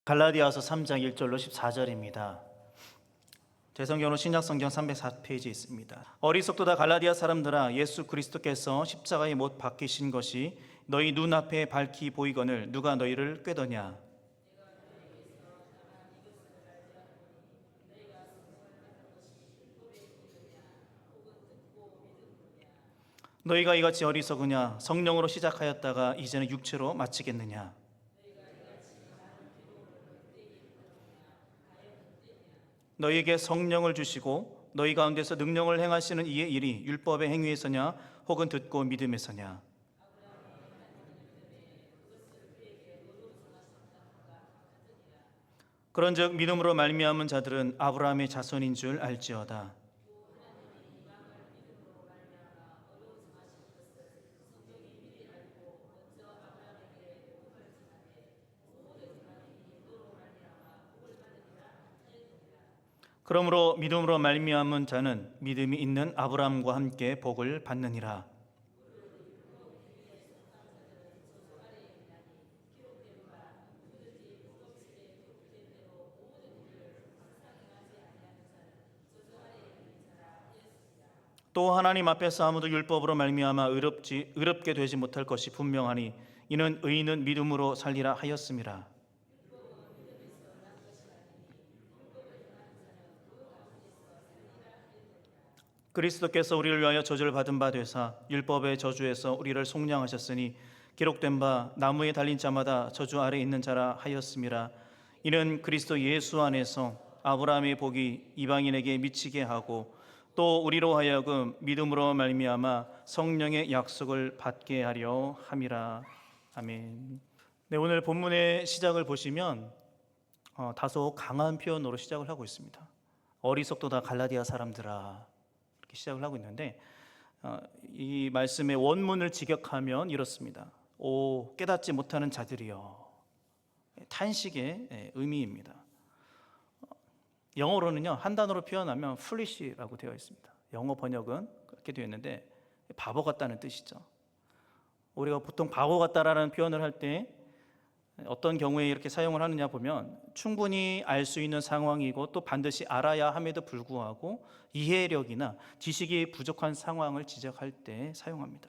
갈라디아서 3장 1절로 14절입니다. 제 성경으로 신약성경 304페이지에 있습니다. 어리석도다 갈라디아 사람들아, 예수 그리스도께서 십자가에 못 박히신 것이 너희 눈앞에 밝히 보이거늘 누가 너희를 꾀더냐. 너희가 이같이 어리석으냐. 성령으로 시작하였다가 이제는 육체로 마치겠느냐. 너희에게 성령을 주시고 너희 가운데서 능력을 행하시는 이의 일이 율법의 행위에서냐 혹은 듣고 믿음에서냐. 그런즉 믿음으로 말미암은 자들은 아브라함의 자손인 줄 알지어다. 그러므로 믿음으로 말미암은 자는 믿음이 있는 아브라함과 함께 복을 받느니라. 또 하나님 앞에서 아무도 율법으로 말미암아 의롭게 되지 못할 것이 분명하니 이는 의인은 믿음으로 살리라 하였음이라. 그리스도께서 우리를 위하여 저주를 받은 바 되사 율법의 저주에서 우리를 속량하셨으니 기록된 바 나무에 달린 자마다 저주 아래 있는 자라 하였음이라. 이는 그리스도 예수 안에서 아브라함의 복이 이방인에게 미치게 하고 또 우리로 하여금 믿음으로 말미암아 성령의 약속을 받게 하려 함이라. 아멘. 네, 오늘 본문의 시작을 보시면 다소 강한 표현으로 시작을 하고 있습니다. 어리석도다 갈라디아 사람들아, 이렇게 시작을 하고 있는데 이 말씀의 원문을 직역하면 이렇습니다. 오 깨닫지 못하는 자들이여. 탄식의 의미입니다. 영어로는요, 한 단어로 표현하면 foolish라고 되어 있습니다. 영어 번역은 그렇게 되어 있는데 바보 같다는 뜻이죠. 우리가 보통 바보 같다라는 표현을 할 때 어떤 경우에 이렇게 사용을 하느냐 보면 충분히 알 수 있는 상황이고 또 반드시 알아야 함에도 불구하고 이해력이나 지식이 부족한 상황을 지적할 때 사용합니다.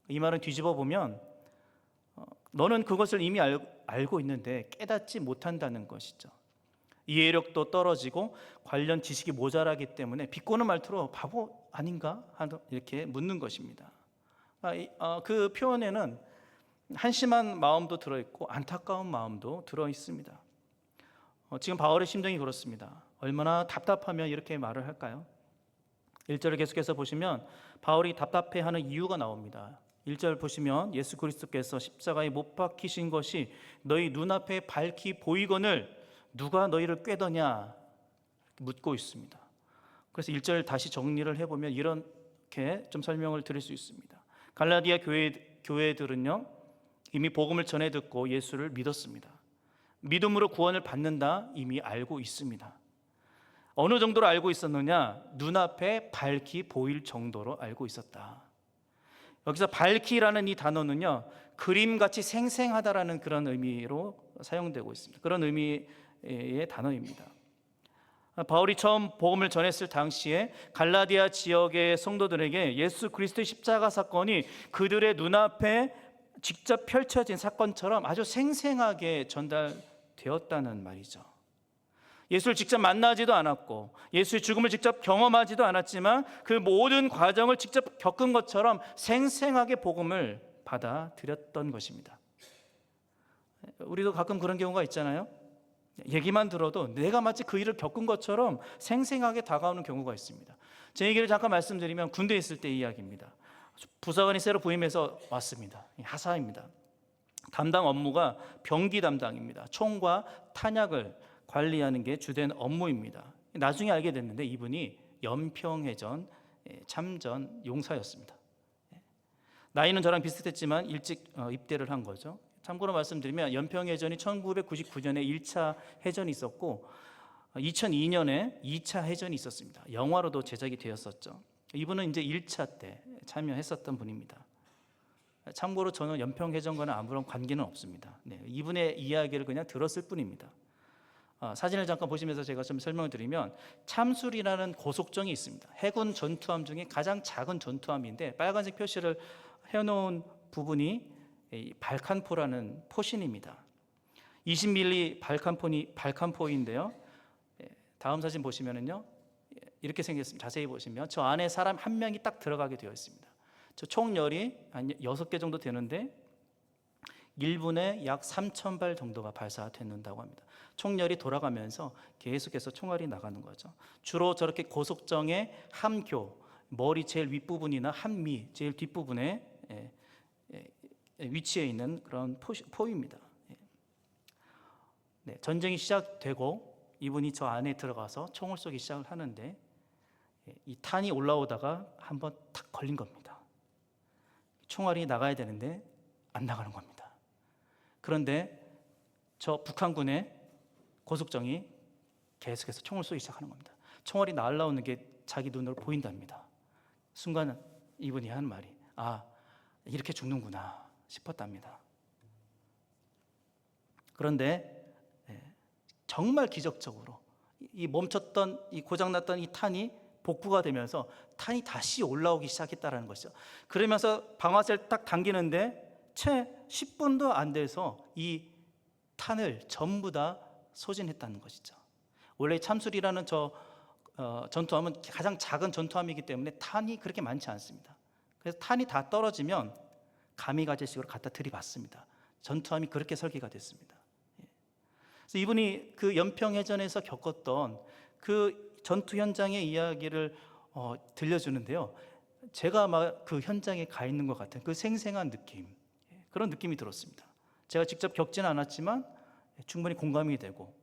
이 말은 뒤집어 보면 너는 그것을 이미 알고 있는데 깨닫지 못한다는 것이죠. 이해력도 떨어지고 관련 지식이 모자라기 때문에 비꼬는 말투로 바보 아닌가? 이렇게 묻는 것입니다. 그 표현에는 한심한 마음도 들어있고 안타까운 마음도 들어있습니다. 지금 바울의 심정이 그렇습니다. 얼마나 답답하면 이렇게 말을 할까요? 1절을 계속해서 보시면 바울이 답답해하는 이유가 나옵니다. 1절 보시면 예수 그리스도께서 십자가에 못 박히신 것이 너희 눈앞에 밝히 보이거늘 누가 너희를 꾀더냐 묻고 있습니다. 그래서 1절 다시 정리를 해보면 이렇게 좀 설명을 드릴 수 있습니다. 갈라디아 교회들은요 이미 복음을 전해 듣고 예수를 믿었습니다. 믿음으로 구원을 받는다 이미 알고 있습니다. 어느 정도로 알고 있었느냐? 눈앞에 밝히 보일 정도로 알고 있었다. 여기서 밝히라는 이 단어는요 그림같이 생생하다라는 그런 의미로 사용되고 있습니다. 그런 의미의 단어입니다. 바울이 처음 복음을 전했을 당시에 갈라디아 지역의 성도들에게 예수 그리스도의 십자가 사건이 그들의 눈앞에 직접 펼쳐진 사건처럼 아주 생생하게 전달되었다는 말이죠. 예수를 직접 만나지도 않았고 예수의 죽음을 직접 경험하지도 않았지만 그 모든 과정을 직접 겪은 것처럼 생생하게 복음을 받아들였던 것입니다. 우리도 가끔 그런 경우가 있잖아요. 얘기만 들어도 내가 마치 그 일을 겪은 것처럼 생생하게 다가오는 경우가 있습니다. 제 얘기를 잠깐 말씀드리면 군대에 있을 때 이야기입니다. 부사관이 새로 부임해서 왔습니다. 하사입니다. 담당 업무가 병기 담당입니다. 총과 탄약을 관리하는 게 주된 업무입니다. 나중에 알게 됐는데 이분이 연평해전 참전 용사였습니다. 나이는 저랑 비슷했지만 일찍 입대를 한 거죠. 참고로 말씀드리면 연평해전이 1999년에 1차 해전이 있었고 2002년에 2차 해전이 있었습니다. 영화로도 제작이 되었었죠. 이분은 이제 1차 때 참여했었던 분입니다. 참고로 저는 연평해전과는 아무런 관계는 없습니다. 이분의 이야기를 그냥 들었을 뿐입니다. 사진을 잠깐 보시면서 제가 좀 설명을 드리면 참술이라는 고속정이 있습니다. 해군 전투함 중에 가장 작은 전투함인데 빨간색 표시를 해놓은 부분이 이 발칸포라는 포신입니다. 20mm 발칸포인데요. 다음 사진 보시면은요, 이렇게 생겼습니다. 자세히 보시면 저 안에 사람 한 명이 딱 들어가게 되어 있습니다. 저 총열이 한 6개 정도 되는데 1분에 약 3,000발 정도가 발사된다고 합니다. 총열이 돌아가면서 계속해서 총알이 나가는 거죠. 주로 저렇게 고속정의 함교, 머리 제일 윗부분이나 함미 제일 뒷부분에 위치해 있는 그런 포입니다. 네, 전쟁이 시작되고 이분이 저 안에 들어가서 총을 쏘기 시작을 하는데 이 탄이 올라오다가 한번 탁 걸린 겁니다. 총알이 나가야 되는데 안 나가는 겁니다. 그런데 저 북한군의 고속정이 계속해서 총을 쏘기 시작하는 겁니다. 총알이 날아오는 게 자기 눈으로 보인답니다. 순간 이분이 한 말이 이렇게 죽는구나 싶었답니다. 그런데 정말 기적적으로 이 멈췄던, 이 고장났던 이 탄이 복구가 되면서 탄이 다시 올라오기 시작했다는 것이죠. 그러면서 방아쇠를 딱 당기는데 채 10분도 안 돼서 이 탄을 전부 다 소진했다는 것이죠. 원래 참술이라는 전투함은 가장 작은 전투함이기 때문에 탄이 그렇게 많지 않습니다. 그래서 탄이 다 떨어지면 가미가제식으로 갖다 들이받습니다. 전투함이 그렇게 설계가 됐습니다. 그래서 이분이 그 연평해전에서 겪었던 그 전투 현장의 이야기를 들려주는데요. 제가 막 그 현장에 가 있는 것 같은 그 생생한 느낌, 그런 느낌이 들었습니다. 제가 직접 겪지는 않았지만 충분히 공감이 되고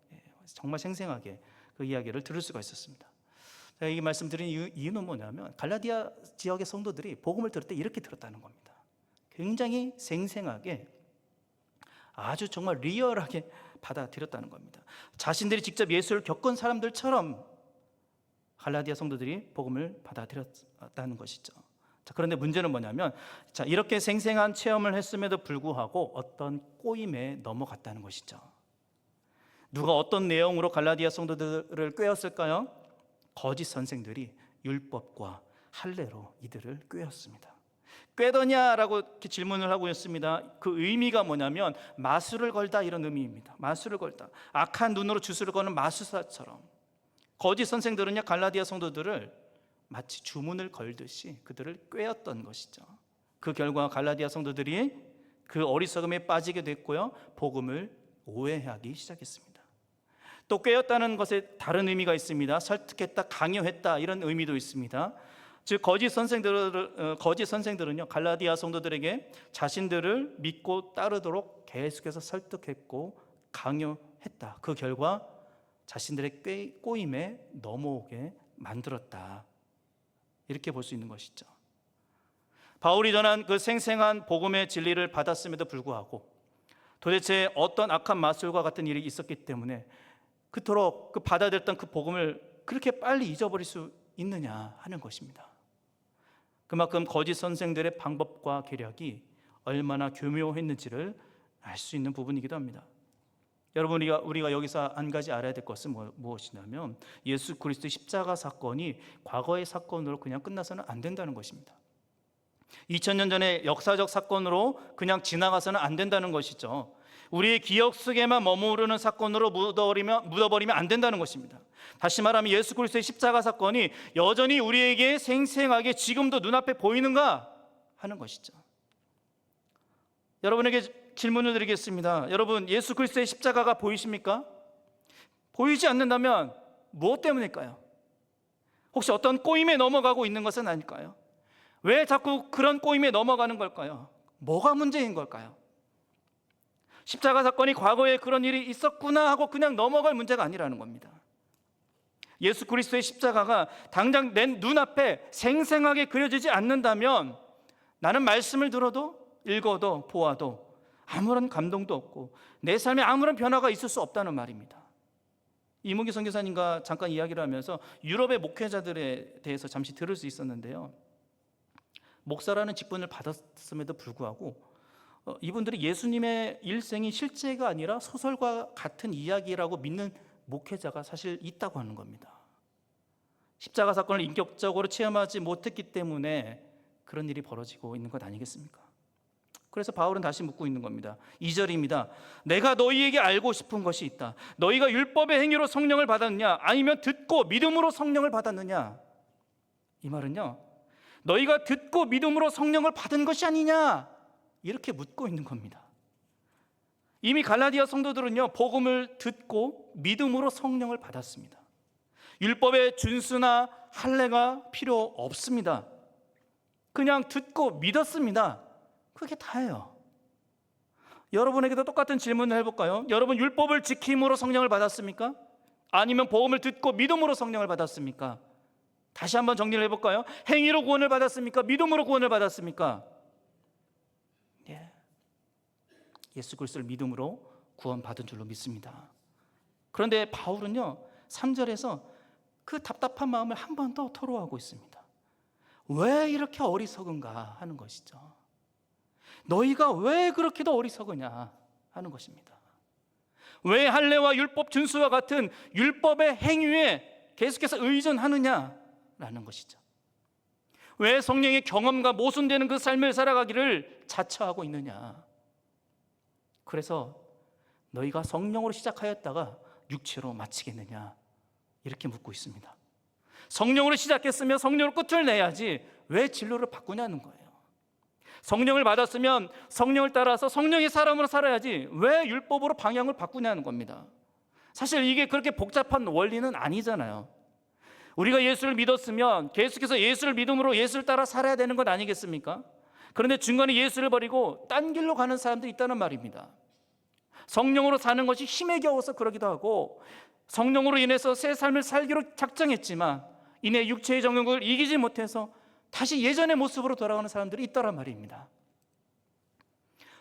정말 생생하게 그 이야기를 들을 수가 있었습니다. 제가 이 말씀드린 이유는 뭐냐면 갈라디아 지역의 성도들이 복음을 들을 때 이렇게 들었다는 겁니다. 굉장히 생생하게, 아주 정말 리얼하게 받아들였다는 겁니다. 자신들이 직접 예수를 겪은 사람들처럼 갈라디아 성도들이 복음을 받아들였다는 것이죠. 그런데 문제는 뭐냐면 이렇게 생생한 체험을 했음에도 불구하고 어떤 꼬임에 넘어갔다는 것이죠. 누가 어떤 내용으로 갈라디아 성도들을 꾀었을까요? 거짓 선생들이 율법과 할례로 이들을 꾀었습니다. 꾀더냐라고 이렇게 질문을 하고 있습니다. 그 의미가 뭐냐면 마술을 걸다, 이런 의미입니다. 마술을 걸다, 악한 눈으로 주술을 거는 마술사처럼 거짓 선생들은요, 갈라디아 성도들을 마치 주문을 걸듯이 그들을 꾀었던 것이죠. 그 결과 갈라디아 성도들이 그 어리석음에 빠지게 됐고요, 복음을 오해하기 시작했습니다. 또 꾀었다는 것에 다른 의미가 있습니다. 설득했다, 강요했다, 이런 의미도 있습니다. 즉 거짓 선생들은요, 갈라디아 성도들에게 자신들을 믿고 따르도록 계속해서 설득했고 강요했다. 그 결과 자신들의 꼬임에 넘어오게 만들었다, 이렇게 볼 수 있는 것이죠. 바울이 전한 그 생생한 복음의 진리를 받았음에도 불구하고 도대체 어떤 악한 마술과 같은 일이 있었기 때문에 그토록 그 받아들였던 그 복음을 그렇게 빨리 잊어버릴 수 있느냐 하는 것입니다. 그만큼 거짓 선생들의 방법과 계략이 얼마나 교묘했는지를 알 수 있는 부분이기도 합니다. 여러분, 우리가 여기서 한 가지 알아야 될 것은 무엇이냐면 예수 그리스도의 십자가 사건이 과거의 사건으로 그냥 끝나서는 안 된다는 것입니다. 2000년 전의 역사적 사건으로 그냥 지나가서는 안 된다는 것이죠. 우리의 기억 속에만 머무르는 사건으로 묻어버리면 안 된다는 것입니다. 다시 말하면 예수 그리스도의 십자가 사건이 여전히 우리에게 생생하게 지금도 눈앞에 보이는가 하는 것이죠. 여러분에게 질문을 드리겠습니다. 여러분, 예수 그리스도의 십자가가 보이십니까? 보이지 않는다면 무엇 때문일까요? 혹시 어떤 꼬임에 넘어가고 있는 것은 아닐까요? 왜 자꾸 그런 꼬임에 넘어가는 걸까요? 뭐가 문제인 걸까요? 십자가 사건이 과거에 그런 일이 있었구나 하고 그냥 넘어갈 문제가 아니라는 겁니다. 예수 그리스도의 십자가가 당장 내 눈앞에 생생하게 그려지지 않는다면 나는 말씀을 들어도 읽어도 보아도 아무런 감동도 없고 내 삶에 아무런 변화가 있을 수 없다는 말입니다. 이문기 선교사님과 잠깐 이야기를 하면서 유럽의 목회자들에 대해서 잠시 들을 수 있었는데요, 목사라는 직분을 받았음에도 불구하고 이분들이 예수님의 일생이 실제가 아니라 소설과 같은 이야기라고 믿는 목회자가 사실 있다고 하는 겁니다. 십자가 사건을 인격적으로 체험하지 못했기 때문에 그런 일이 벌어지고 있는 것 아니겠습니까? 그래서 바울은 다시 묻고 있는 겁니다. 2절입니다. 내가 너희에게 알고 싶은 것이 있다. 너희가 율법의 행위로 성령을 받았느냐, 아니면 듣고 믿음으로 성령을 받았느냐? 이 말은요, 너희가 듣고 믿음으로 성령을 받은 것이 아니냐, 이렇게 묻고 있는 겁니다. 이미 갈라디아 성도들은요, 복음을 듣고 믿음으로 성령을 받았습니다. 율법의 준수나 할례가 필요 없습니다. 그냥 듣고 믿었습니다. 그게 다예요. 여러분에게도 똑같은 질문을 해볼까요? 여러분, 율법을 지킴으로 성령을 받았습니까? 아니면 복음을 듣고 믿음으로 성령을 받았습니까? 다시 한번 정리를 해볼까요? 행위로 구원을 받았습니까? 믿음으로 구원을 받았습니까? 예. 예수 그리스도를 믿음으로 구원받은 줄로 믿습니다. 그런데 바울은요, 3절에서 그 답답한 마음을 한 번 더 토로하고 있습니다. 왜 이렇게 어리석은가 하는 것이죠. 너희가 왜 그렇게도 어리석으냐 하는 것입니다. 왜 할례와 율법 준수와 같은 율법의 행위에 계속해서 의존하느냐라는 것이죠. 왜 성령의 경험과 모순되는 그 삶을 살아가기를 자처하고 있느냐. 그래서 너희가 성령으로 시작하였다가 육체로 마치겠느냐, 이렇게 묻고 있습니다. 성령으로 시작했으면 성령으로 끝을 내야지 왜 진로를 바꾸냐는 거예요. 성령을 받았으면 성령을 따라서 성령의 사람으로 살아야지 왜 율법으로 방향을 바꾸냐는 겁니다. 사실 이게 그렇게 복잡한 원리는 아니잖아요. 우리가 예수를 믿었으면 계속해서 예수를 믿음으로 예수를 따라 살아야 되는 것 아니겠습니까? 그런데 중간에 예수를 버리고 딴 길로 가는 사람들이 있다는 말입니다. 성령으로 사는 것이 힘에 겨워서 그러기도 하고, 성령으로 인해서 새 삶을 살기로 작정했지만 이내 육체의 정욕을 이기지 못해서 다시 예전의 모습으로 돌아가는 사람들이 있다란 말입니다.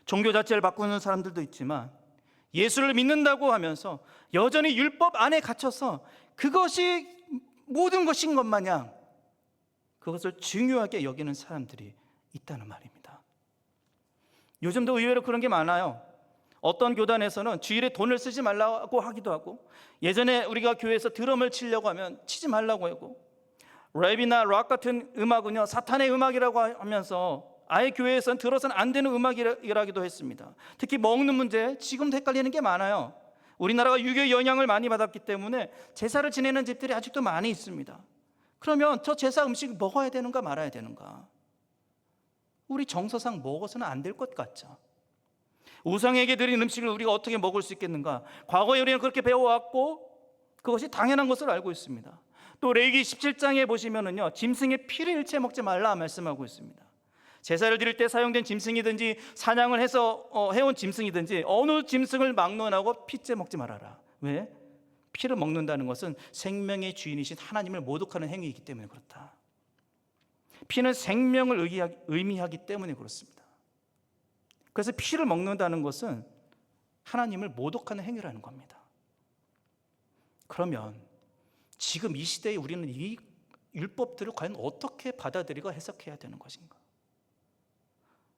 종교 자체를 바꾸는 사람들도 있지만 예수를 믿는다고 하면서 여전히 율법 안에 갇혀서 그것이 모든 것인 것 마냥 그것을 중요하게 여기는 사람들이 있다는 말입니다. 요즘도 의외로 그런 게 많아요. 어떤 교단에서는 주일에 돈을 쓰지 말라고 하기도 하고, 예전에 우리가 교회에서 드럼을 치려고 하면 치지 말라고 하고, 랩이나 락 같은 음악은요 사탄의 음악이라고 하면서 아예 교회에서는 들어서는 안 되는 음악이라기도 했습니다. 특히 먹는 문제, 지금도 헷갈리는 게 많아요. 우리나라가 유교 영향을 많이 받았기 때문에 제사를 지내는 집들이 아직도 많이 있습니다. 그러면 저 제사 음식 먹어야 되는가 말아야 되는가? 우리 정서상 먹어서는 안 될 것 같죠. 우상에게 드린 음식을 우리가 어떻게 먹을 수 있겠는가? 과거에 우리는 그렇게 배워왔고 그것이 당연한 것을 알고 있습니다. 또 레위기 17장에 보시면은요, 짐승의 피를 일체 먹지 말라 말씀하고 있습니다. 제사를 드릴 때 사용된 짐승이든지 사냥을 해서 해온 짐승이든지 어느 짐승을 막론하고 피째 먹지 말아라. 왜? 피를 먹는다는 것은 생명의 주인이신 하나님을 모독하는 행위이기 때문에 그렇다. 피는 생명을 의미하기 때문에 그렇습니다. 그래서 피를 먹는다는 것은 하나님을 모독하는 행위라는 겁니다. 그러면 지금 이 시대에 우리는 이 율법들을 과연 어떻게 받아들이고 해석해야 되는 것인가?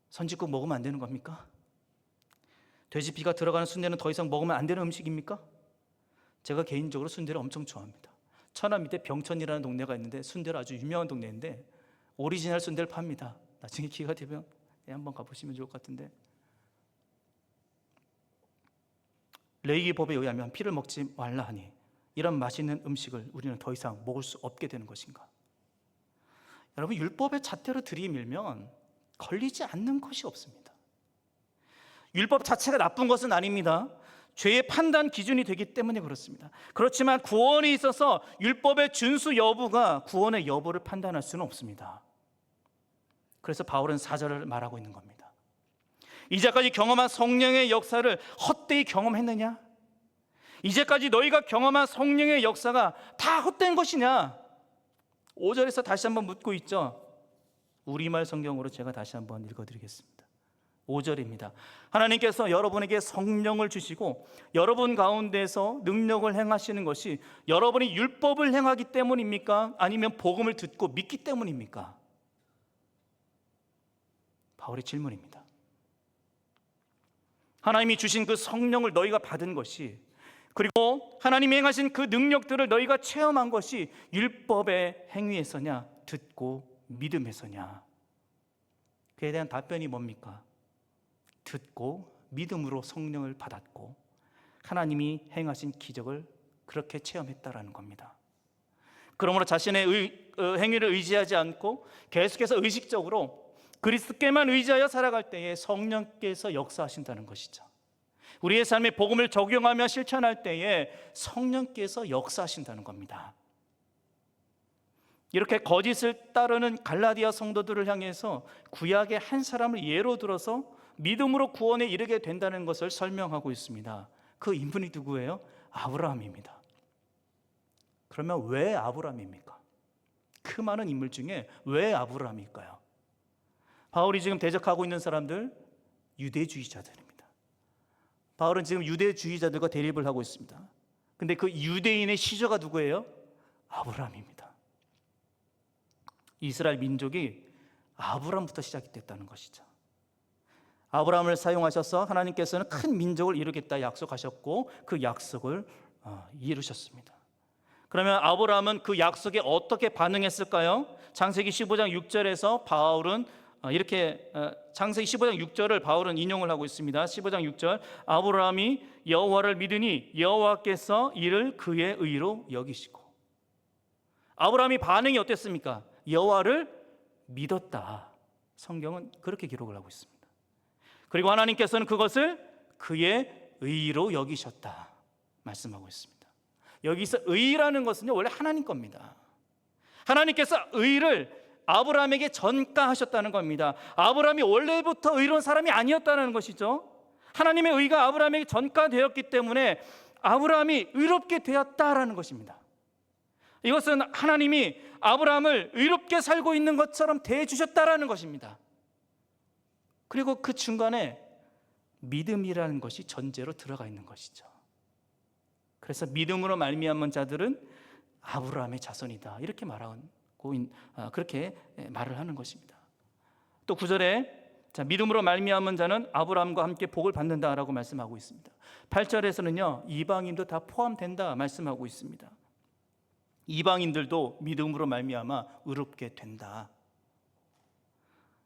선지국 먹으면 안 되는 겁니까? 돼지 피가 들어가는 순대는 더 이상 먹으면 안 되는 음식입니까? 제가 개인적으로 순대를 엄청 좋아합니다. 천안 밑에 병천이라는 동네가 있는데 순대를 아주 유명한 동네인데 오리지널 순대를 팝니다. 나중에 기회가 되면 한번 가보시면 좋을 것 같은데, 레위기 법에 의하면 피를 먹지 말라 하니 이런 맛있는 음식을 우리는 더 이상 먹을 수 없게 되는 것인가? 여러분, 율법의 잣대로 들이밀면 걸리지 않는 것이 없습니다. 율법 자체가 나쁜 것은 아닙니다. 죄의 판단 기준이 되기 때문에 그렇습니다. 그렇지만 구원에 있어서 율법의 준수 여부가 구원의 여부를 판단할 수는 없습니다. 그래서 바울은 4절을 말하고 있는 겁니다. 이제까지 경험한 성령의 역사를 헛되이 경험했느냐? 이제까지 너희가 경험한 성령의 역사가 다 헛된 것이냐? 5절에서 다시 한번 묻고 있죠. 우리말 성경으로 제가 다시 한번 읽어드리겠습니다. 5절입니다. 하나님께서 여러분에게 성령을 주시고 여러분 가운데서 능력을 행하시는 것이 여러분이 율법을 행하기 때문입니까? 아니면 복음을 듣고 믿기 때문입니까? 바울의 질문입니다. 하나님이 주신 그 성령을 너희가 받은 것이 그리고 하나님이 행하신 그 능력들을 너희가 체험한 것이 율법의 행위에서냐 듣고 믿음에서냐? 그에 대한 답변이 뭡니까? 듣고 믿음으로 성령을 받았고 하나님이 행하신 기적을 그렇게 체험했다라는 겁니다. 그러므로 자신의 행위를 의지하지 않고 계속해서 의식적으로 그리스도께만 의지하여 살아갈 때에 성령께서 역사하신다는 것이죠. 우리의 삶에 복음을 적용하며 실천할 때에 성령께서 역사하신다는 겁니다. 이렇게 거짓을 따르는 갈라디아 성도들을 향해서 구약의 한 사람을 예로 들어서 믿음으로 구원에 이르게 된다는 것을 설명하고 있습니다. 그 인물이 누구예요? 아브라함입니다. 그러면 왜 아브라함입니까? 그 많은 인물 중에 왜 아브라함일까요? 바울이 지금 대적하고 있는 사람들 유대주의자들입니다. 바울은 지금 유대주의자들과 대립을 하고 있습니다. 근데 그 유대인의 시조가 누구예요? 아브라함입니다. 이스라엘 민족이 아브라함부터 시작이 됐다는 것이죠. 아브라함을 사용하셔서 하나님께서는 큰 민족을 이루겠다 약속하셨고 그 약속을 이루셨습니다. 그러면 아브라함은 그 약속에 어떻게 반응했을까요? 창세기 15장 6절에서 바울은 이렇게 창세기 15장 6절을 바울은 인용을 하고 있습니다. 15장 6절 아브라함이 여호와를 믿으니 여호와께서 이를 그의 의로 여기시고. 아브라함이 반응이 어땠습니까? 여호와를 믿었다. 성경은 그렇게 기록을 하고 있습니다. 그리고 하나님께서는 그것을 그의 의로 여기셨다 말씀하고 있습니다. 여기서 의라는 것은요 원래 하나님 겁니다. 하나님께서 의를 아브라함에게 전가하셨다는 겁니다. 아브라함이 원래부터 의로운 사람이 아니었다는 것이죠. 하나님의 의가 아브라함에게 전가되었기 때문에 아브라함이 의롭게 되었다라는 것입니다. 이것은 하나님이 아브라함을 의롭게 살고 있는 것처럼 대해주셨다라는 것입니다. 그리고 그 중간에 믿음이라는 것이 전제로 들어가 있는 것이죠. 그래서 믿음으로 말미암은 자들은 아브라함의 자손이다 이렇게 그렇게 말을 하는 것입니다. 또 9절에 믿음으로 말미암은 자는 아브라함과 함께 복을 받는다라고 말씀하고 있습니다. 8절에서는요 이방인도 다 포함된다 말씀하고 있습니다. 이방인들도 믿음으로 말미암아 의롭게 된다.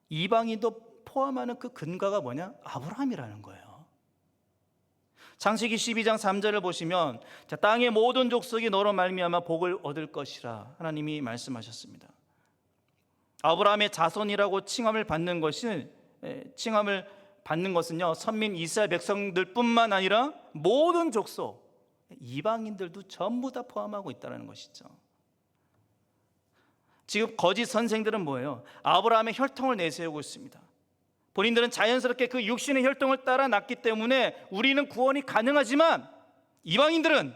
이방인도 포함하는 그 근거가 뭐냐? 아브라함이라는 거예요. 창세기 12장 3절을 보시면 땅의 모든 족속이 너로 말미암아 복을 얻을 것이라 하나님이 말씀하셨습니다. 아브라함의 자손이라고 칭함을 받는 것은요 선민 이스라엘 백성들뿐만 아니라 모든 족속 이방인들도 전부 다 포함하고 있다는 것이죠. 지금 거짓 선생들은 뭐예요? 아브라함의 혈통을 내세우고 있습니다. 본인들은 자연스럽게 그 육신의 혈통을 따라 났기 때문에 우리는 구원이 가능하지만 이방인들은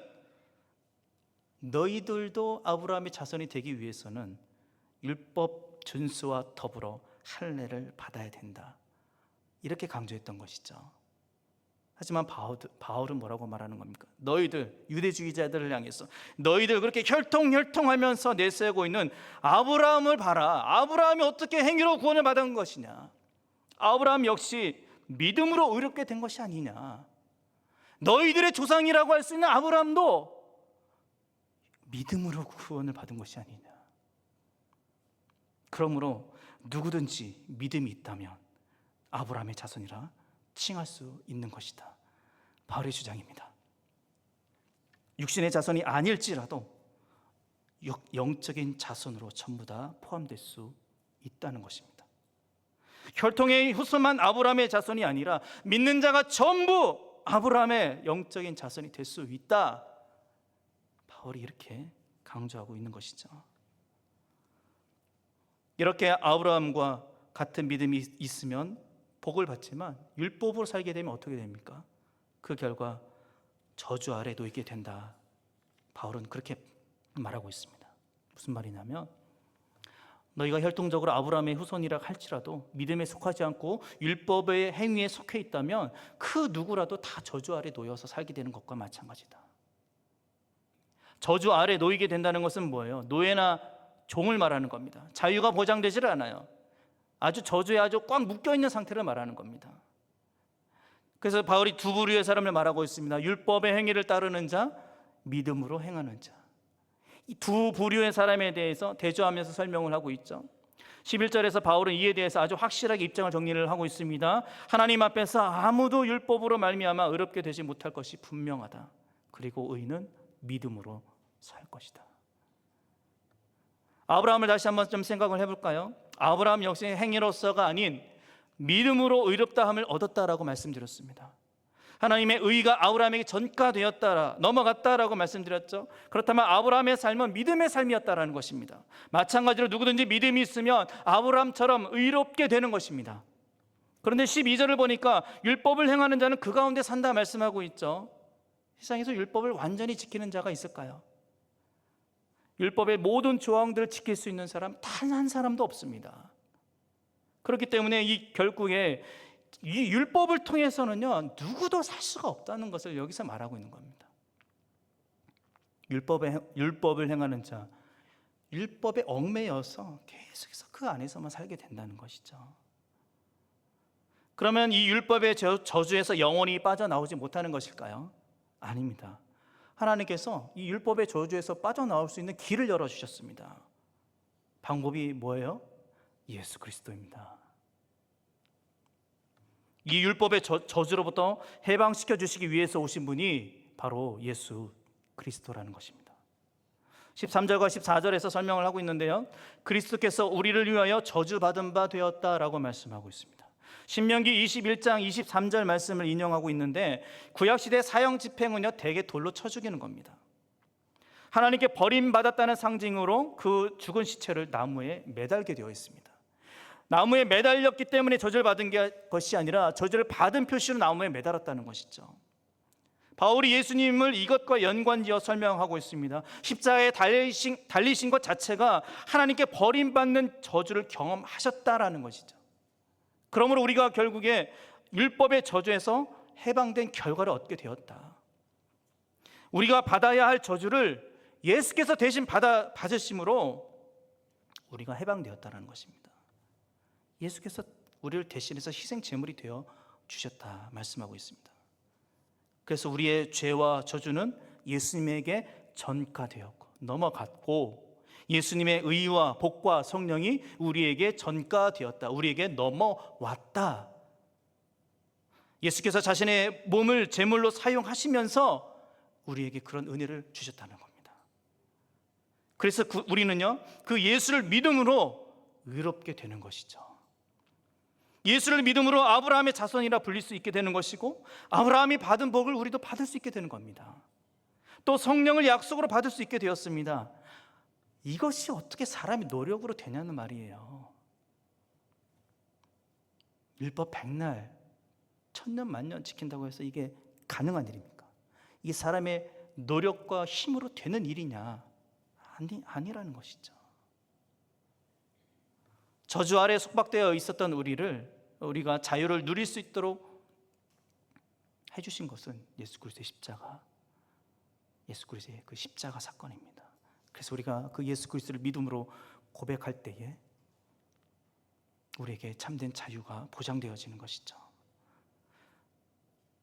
너희들도 아브라함의 자손이 되기 위해서는 율법 준수와 더불어 할례를 받아야 된다 이렇게 강조했던 것이죠. 하지만 바울은 뭐라고 말하는 겁니까? 너희들 유대주의자들을 향해서 너희들 그렇게 혈통하면서 내세우고 있는 아브라함을 봐라. 아브라함이 어떻게 행위로 구원을 받은 것이냐? 아브라함 역시 믿음으로 의롭게 된 것이 아니냐? 너희들의 조상이라고 할 수 있는 아브라함도 믿음으로 구원을 받은 것이 아니냐? 그러므로 누구든지 믿음이 있다면 아브라함의 자손이라 칭할 수 있는 것이다. 바울의 주장입니다. 육신의 자손이 아닐지라도 영적인 자손으로 전부 다 포함될 수 있다는 것입니다. 혈통의 후손만 아브라함의 자손이 아니라 믿는 자가 전부 아브라함의 영적인 자손이 될 수 있다. 바울이 이렇게 강조하고 있는 것이죠. 이렇게 아브라함과 같은 믿음이 있으면 복을 받지만 율법으로 살게 되면 어떻게 됩니까? 그 결과 저주 아래 놓이게 된다. 바울은 그렇게 말하고 있습니다. 무슨 말이냐면 너희가 혈통적으로 아브라함의 후손이라 할지라도 믿음에 속하지 않고 율법의 행위에 속해 있다면 그 누구라도 다 저주 아래 놓여서 살게 되는 것과 마찬가지다. 저주 아래 놓이게 된다는 것은 뭐예요? 노예나 종을 말하는 겁니다. 자유가 보장되지를 않아요. 아주 저주에 아주 꽉 묶여있는 상태를 말하는 겁니다. 그래서 바울이 두 부류의 사람을 말하고 있습니다. 율법의 행위를 따르는 자, 믿음으로 행하는 자. 이 두 부류의 사람에 대해서 대조하면서 설명을 하고 있죠. 11절에서 바울은 이에 대해서 아주 확실하게 입장을 정리를 하고 있습니다. 하나님 앞에서 아무도 율법으로 말미암아 의롭게 되지 못할 것이 분명하다. 그리고 의는 믿음으로 살 것이다. 아브라함을 다시 한번 좀 생각을 해볼까요? 아브라함 역시 행위로서가 아닌 믿음으로 의롭다함을 얻었다라고 말씀드렸습니다. 하나님의 의가 아브라함에게 전가되었다, 넘어갔다라고 말씀드렸죠. 그렇다면 아브라함의 삶은 믿음의 삶이었다라는 것입니다. 마찬가지로 누구든지 믿음이 있으면 아브라함처럼 의롭게 되는 것입니다. 그런데 12절을 보니까 율법을 행하는 자는 그 가운데 산다 말씀하고 있죠. 세상에서 율법을 완전히 지키는 자가 있을까요? 율법의 모든 조항들을 지킬 수 있는 사람 단 한 사람도 없습니다. 그렇기 때문에 결국에 이 율법을 통해서는요, 누구도 살 수가 없다는 것을 여기서 말하고 있는 겁니다. 율법을 행하는 자, 율법에 얽매여서 계속해서 그 안에서만 살게 된다는 것이죠. 그러면 이 율법의 저주에서 영원히 빠져나오지 못하는 것일까요? 아닙니다. 하나님께서 이 율법의 저주에서 빠져나올 수 있는 길을 열어주셨습니다. 방법이 뭐예요? 예수 그리스도입니다. 이 율법의 저주로부터 해방시켜 주시기 위해서 오신 분이 바로 예수 그리스도라는 것입니다. 13절과 14절에서 설명을 하고 있는데요, 그리스도께서 우리를 위하여 저주받은 바 되었다라고 말씀하고 있습니다. 신명기 21장 23절 말씀을 인용하고 있는데, 구약시대 사형 집행은요 대개 돌로 쳐 죽이는 겁니다. 하나님께 버림받았다는 상징으로 그 죽은 시체를 나무에 매달게 되어 있습니다. 나무에 매달렸기 때문에 저주를 받은 것이 아니라 저주를 받은 표시로 나무에 매달았다는 것이죠. 바울이 예수님을 이것과 연관지어 설명하고 있습니다. 십자가에 달리신 것 자체가 하나님께 버림받는 저주를 경험하셨다라는 것이죠. 그러므로 우리가 결국에 율법의 저주에서 해방된 결과를 얻게 되었다. 우리가 받아야 할 저주를 예수께서 대신 받으심으로 우리가 해방되었다는 것입니다. 예수께서 우리를 대신해서 희생 제물이 되어 주셨다 말씀하고 있습니다. 그래서 우리의 죄와 저주는 예수님에게 전가되었고 넘어갔고, 예수님의 의와 복과 성령이 우리에게 전가되었다, 우리에게 넘어왔다. 예수께서 자신의 몸을 제물로 사용하시면서 우리에게 그런 은혜를 주셨다는 겁니다. 그래서 우리는요, 그 예수를 믿음으로 의롭게 되는 것이죠. 예수를 믿음으로 아브라함의 자손이라 불릴 수 있게 되는 것이고, 아브라함이 받은 복을 우리도 받을 수 있게 되는 겁니다. 또 성령을 약속으로 받을 수 있게 되었습니다. 이것이 어떻게 사람이 노력으로 되냐는 말이에요. 율법 백날, 천년 만년 지킨다고 해서 이게 가능한 일입니까? 이게 사람의 노력과 힘으로 되는 일이냐? 아니라는 것이죠. 저주 아래 속박되어 있었던 우리가 자유를 누릴 수 있도록 해주신 것은 예수 그리스도의 십자가, 예수 그리스도의 그 십자가 사건입니다. 그래서 우리가 그 예수 그리스도를 믿음으로 고백할 때에 우리에게 참된 자유가 보장되어지는 것이죠.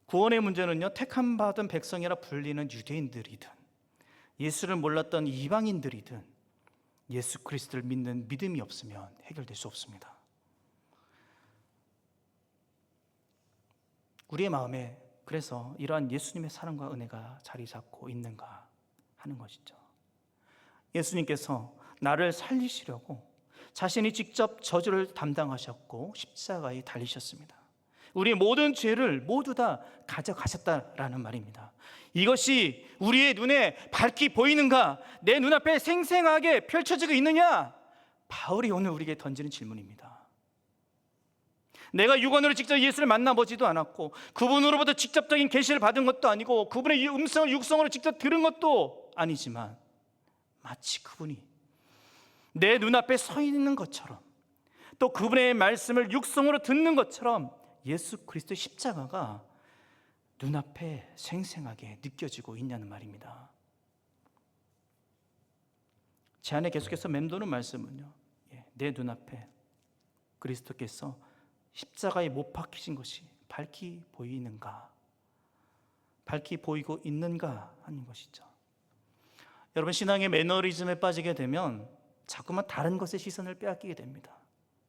구원의 문제는요, 택함 받은 백성이라 불리는 유대인들이든 예수를 몰랐던 이방인들이든 예수 그리스도를 믿는 믿음이 없으면 해결될 수 없습니다. 우리의 마음에 그래서 이러한 예수님의 사랑과 은혜가 자리 잡고 있는가 하는 것이죠. 예수님께서 나를 살리시려고 자신이 직접 저주를 담당하셨고 십자가에 달리셨습니다. 우리의 모든 죄를 모두 다 가져가셨다라는 말입니다. 이것이 우리의 눈에 밝히 보이는가? 내 눈앞에 생생하게 펼쳐지고 있느냐? 바울이 오늘 우리에게 던지는 질문입니다. 내가 육안으로 직접 예수를 만나보지도 않았고, 그분으로부터 직접적인 계시를 받은 것도 아니고, 그분의 음성을 육성으로 직접 들은 것도 아니지만, 마치 그분이 내 눈앞에 서 있는 것처럼, 또 그분의 말씀을 육성으로 듣는 것처럼 예수 그리스도의 십자가가 눈앞에 생생하게 느껴지고 있냐는 말입니다. 제 안에 계속해서 맴도는 말씀은요, 내 눈앞에 그리스도께서 십자가에 못 박히신 것이 밝히 보이는가? 밝히 보이고 있는가 하는 것이죠. 여러분, 신앙의 매너리즘에 빠지게 되면 자꾸만 다른 것에 시선을 빼앗기게 됩니다.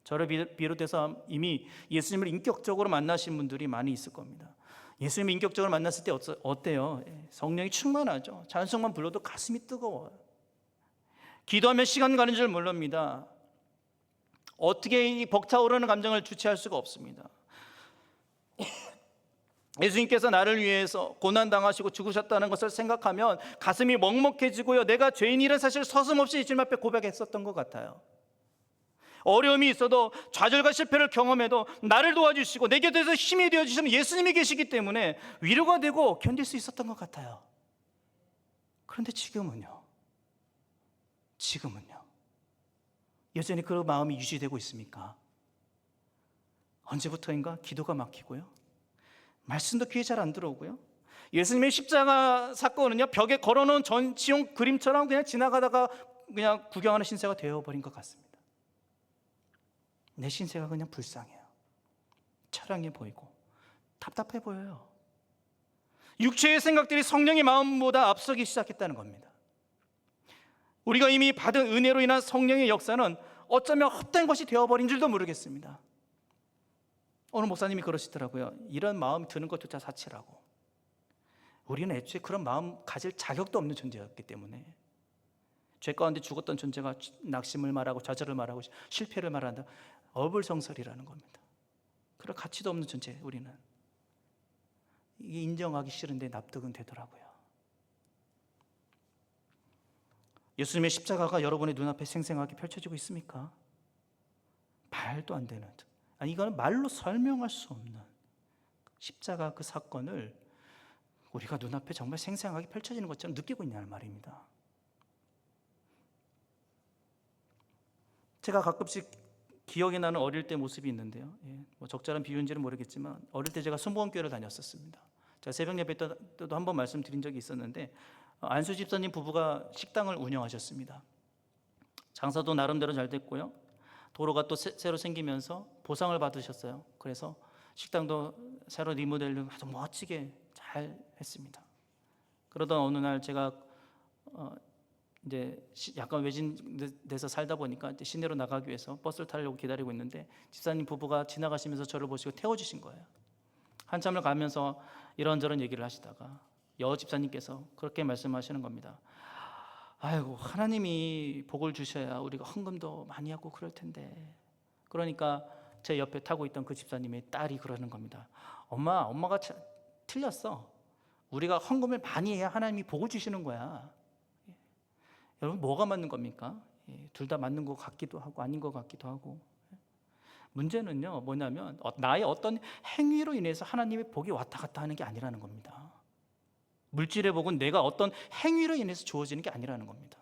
저를 비롯해서 이미 예수님을 인격적으로 만나신 분들이 많이 있을 겁니다. 예수님을 인격적으로 만났을 때 어때요? 성령이 충만하죠. 찬송만 불러도 가슴이 뜨거워요. 기도하면 시간 가는 줄 모릅니다. 어떻게 이 벅차오르는 감정을 주체할 수가 없습니다. 예수님께서 나를 위해서 고난당하시고 죽으셨다는 것을 생각하면 가슴이 먹먹해지고요, 내가 죄인이라는 사실을 서슴없이 예수님 앞에 고백했었던 것 같아요. 어려움이 있어도 좌절과 실패를 경험해도 나를 도와주시고 내 곁에서 힘이 되어주시는 예수님이 계시기 때문에 위로가 되고 견딜 수 있었던 것 같아요. 그런데 지금은요, 여전히 그 마음이 유지되고 있습니까? 언제부터인가 기도가 막히고요, 말씀도 귀에 잘 안 들어오고요, 예수님의 십자가 사건은요, 벽에 걸어놓은 전시용 그림처럼 그냥 지나가다가 그냥 구경하는 신세가 되어버린 것 같습니다. 내 신세가 그냥 불쌍해요. 처량해 보이고 답답해 보여요. 육체의 생각들이 성령의 마음보다 앞서기 시작했다는 겁니다. 우리가 이미 받은 은혜로 인한 성령의 역사는 어쩌면 헛된 것이 되어버린 줄도 모르겠습니다. 오늘 목사님이 그러시더라고요. 이런 마음이 드는 것조차 사치라고. 우리는 애초에 그런 마음 가질 자격도 없는 존재였기 때문에, 죄 가운데 죽었던 존재가 낙심을 말하고 좌절을 말하고 실패를 말한다, 어불성설이라는 겁니다. 그럴 가치도 없는 존재 우리는. 이게 인정하기 싫은데 납득은 되더라고요. 예수님의 십자가가 여러분의 눈앞에 생생하게 펼쳐지고 있습니까? 말도 안 되는, 아니 이거는 말로 설명할 수 없는 십자가 그 사건을 우리가 눈앞에 정말 생생하게 펼쳐지는 것처럼 느끼고 있냐는 말입니다. 제가 가끔씩 기억이 나는 어릴 때 모습이 있는데요, 뭐 적절한 비유인지는 모르겠지만 어릴 때 제가 순복음교회를 다녔었습니다. 제가 새벽 예배 때도 한번 말씀드린 적이 있었는데, 안수 집사님 부부가 식당을 운영하셨습니다. 장사도 나름대로 잘 됐고요, 도로가 또 새로 생기면서 보상을 받으셨어요. 그래서 식당도 새로 리모델링 아주 멋지게 잘 했습니다. 그러던 어느 날 제가 이제 약간 외진데서 살다 보니까 이제 시내로 나가기 위해서 버스를 타려고 기다리고 있는데 집사님 부부가 지나가시면서 저를 보시고 태워주신 거예요. 한참을 가면서 이런저런 얘기를 하시다가 여 집사님께서 그렇게 말씀하시는 겁니다. 아이고, 하나님이 복을 주셔야 우리가 헌금도 많이 하고 그럴 텐데. 그러니까 제 옆에 타고 있던 그 집사님의 딸이 그러는 겁니다. 엄마가 틀렸어. 우리가 헌금을 많이 해야 하나님이 복을 주시는 거야. 여러분, 뭐가 맞는 겁니까? 둘 다 맞는 것 같기도 하고 아닌 것 같기도 하고. 문제는요, 뭐냐면 나의 어떤 행위로 인해서 하나님의 복이 왔다 갔다 하는 게 아니라는 겁니다. 물질의 복은 내가 어떤 행위로 인해서 주어지는 게 아니라는 겁니다.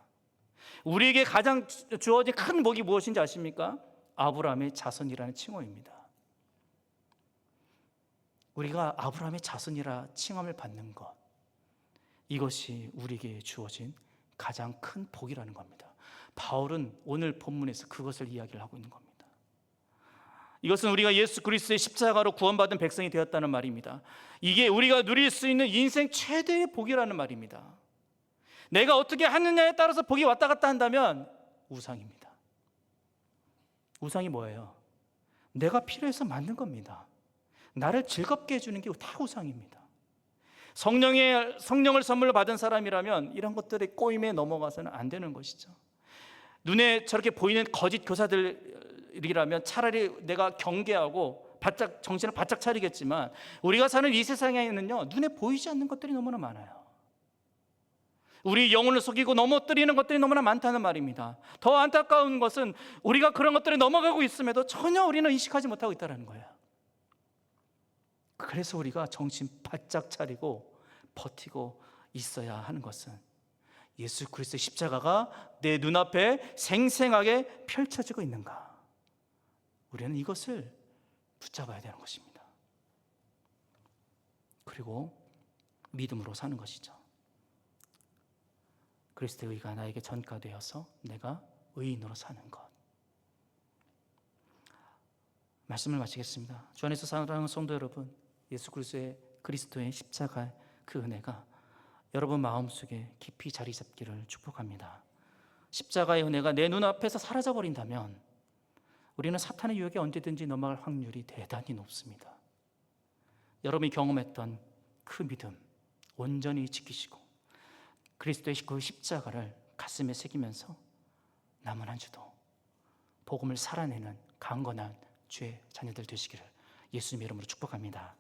우리에게 가장 주어진 큰 복이 무엇인지 아십니까? 아브라함의 자손이라는 칭호입니다. 우리가 아브라함의 자손이라 칭함을 받는 것, 이것이 우리에게 주어진 가장 큰 복이라는 겁니다. 바울은 오늘 본문에서 그것을 이야기를 하고 있는 겁니다. 이것은 우리가 예수 그리스도의 십자가로 구원받은 백성이 되었다는 말입니다. 이게 우리가 누릴 수 있는 인생 최대의 복이라는 말입니다. 내가 어떻게 하느냐에 따라서 복이 왔다 갔다 한다면 우상입니다. 우상이 뭐예요? 내가 필요해서 만든 겁니다. 나를 즐겁게 해주는 게 다 우상입니다. 성령을 선물로 받은 사람이라면 이런 것들의 꼬임에 넘어가서는 안 되는 것이죠. 눈에 저렇게 보이는 거짓 교사들이라면 차라리 내가 경계하고 정신을 바짝 차리겠지만, 우리가 사는 이 세상에는요, 눈에 보이지 않는 것들이 너무나 많아요. 우리 영혼을 속이고 넘어뜨리는 것들이 너무나 많다는 말입니다. 더 안타까운 것은 우리가 그런 것들에 넘어가고 있음에도 전혀 우리는 인식하지 못하고 있다는 거예요. 그래서 우리가 정신 바짝 차리고 버티고 있어야 하는 것은 예수 그리스도의 십자가가 내 눈앞에 생생하게 펼쳐지고 있는가, 우리는 이것을 붙잡아야 되는 것입니다. 그리고 믿음으로 사는 것이죠. 그리스도의 의가 나에게 전가되어서 내가 의인으로 사는 것. 말씀을 마치겠습니다. 주 안에서 사랑하는 성도 여러분, 예수 그리스도의 십자가의 그 은혜가 여러분 마음속에 깊이 자리 잡기를 축복합니다. 십자가의 은혜가 내 눈앞에서 사라져버린다면 우리는 사탄의 유혹에 언제든지 넘어갈 확률이 대단히 높습니다. 여러분이 경험했던 그 믿음 온전히 지키시고 그리스도의 그 십자가를 가슴에 새기면서 남은 한 주도 복음을 살아내는 강건한 주의 자녀들 되시기를 예수님의 이름으로 축복합니다.